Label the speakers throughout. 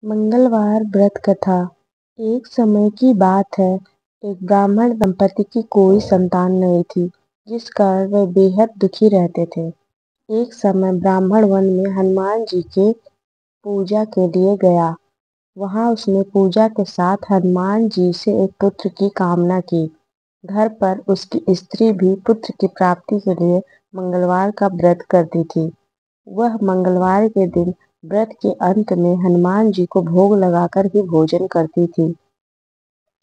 Speaker 1: मंगलवार व्रत कथा। एक समय की बात है, एक ब्राह्मण दंपति की कोई संतान नहीं थी, जिस कारण वे बेहद दुखी रहते थे। एक समय ब्राह्मण वन में हनुमान जी के पूजा के लिए गया। वहां उसने पूजा के साथ हनुमान जी से एक पुत्र की कामना की। घर पर उसकी स्त्री भी पुत्र की प्राप्ति के लिए मंगलवार का व्रत करती थी। वह मंगलवार के दिन व्रत के अंत में हनुमान जी को भोग लगाकर ही भोजन करती थी।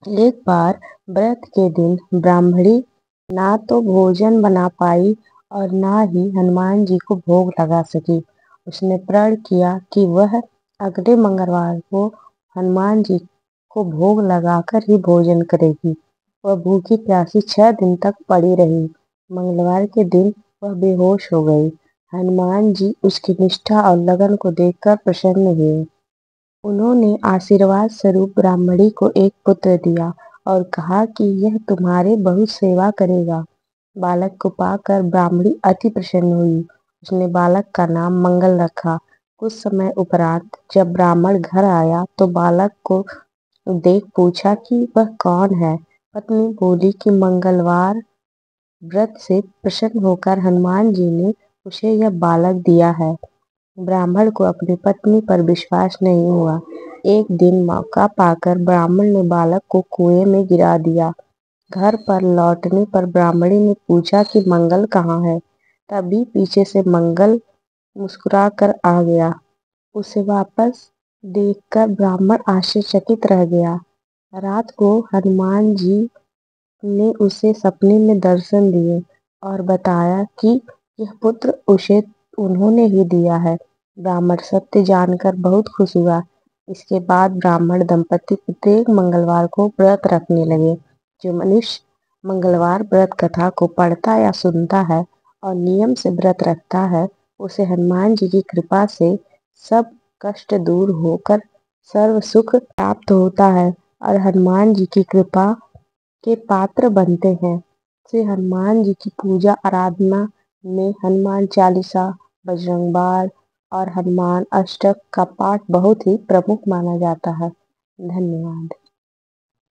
Speaker 1: एक बार व्रत के दिन ब्राह्मणी ना तो भोजन बना पाई और ना ही हनुमान जी को भोग लगा सकी। उसने प्रण किया कि वह अगले मंगलवार को हनुमान जी को भोग लगाकर ही भोजन करेगी। वह भूखी प्यासी 6 दिन तक पड़ी रही। मंगलवार के दिन वह बेहोश हो गई। हनुमान जी उसकी निष्ठा और लगन को देखकर प्रसन्न हुए। उन्होंने आशीर्वाद स्वरूप ब्राह्मणी को एक पुत्र दिया और कहा कि यह तुम्हारे बहुत सेवा करेगा। बालक को पाकर ब्राह्मणी अति प्रसन्न हुई। उसने बालक का नाम मंगल रखा। कुछ समय उपरांत जब ब्राह्मण घर आया तो बालक को देख पूछा कि वह कौन है। पत्नी बोली कि मंगलवार व्रत से प्रसन्न होकर हनुमान जी ने उसे यह बालक दिया है। ब्राह्मण को अपनी पत्नी पर विश्वास नहीं हुआ। एक दिन मौका पाकर ब्राह्मण ने बालक को कुएं में गिरा दिया। घर पर लौटने पर ब्राह्मणी ने पूछा कि मंगल कहाँ है। तभी पीछे से मंगल मुस्कुरा कर आ गया। उसे वापस देखकर ब्राह्मण आश्चर्यचकित रह गया। रात को हनुमान जी ने उसे सपने में दर्शन दिए और बताया कि यह पुत्र उसे उन्होंने ही दिया है। ब्राह्मण सत्य जानकर बहुत खुश हुआ। इसके बाद ब्राह्मण दंपति प्रत्येक मंगलवार को व्रत रखने लगे। जो मनुष्य मंगलवार व्रत कथा को पढ़ता या सुनता है और नियम से व्रत रखता है, उसे हनुमान जी की कृपा से सब कष्ट दूर होकर सर्व सुख प्राप्त होता है और हनुमान जी की कृपा के पात्र बनते हैं। श्री हनुमान जी की पूजा आराधना में हनुमान चालीसा, बजरंग बाण और हनुमान अष्टक का पाठ बहुत ही प्रमुख माना जाता है। धन्यवाद।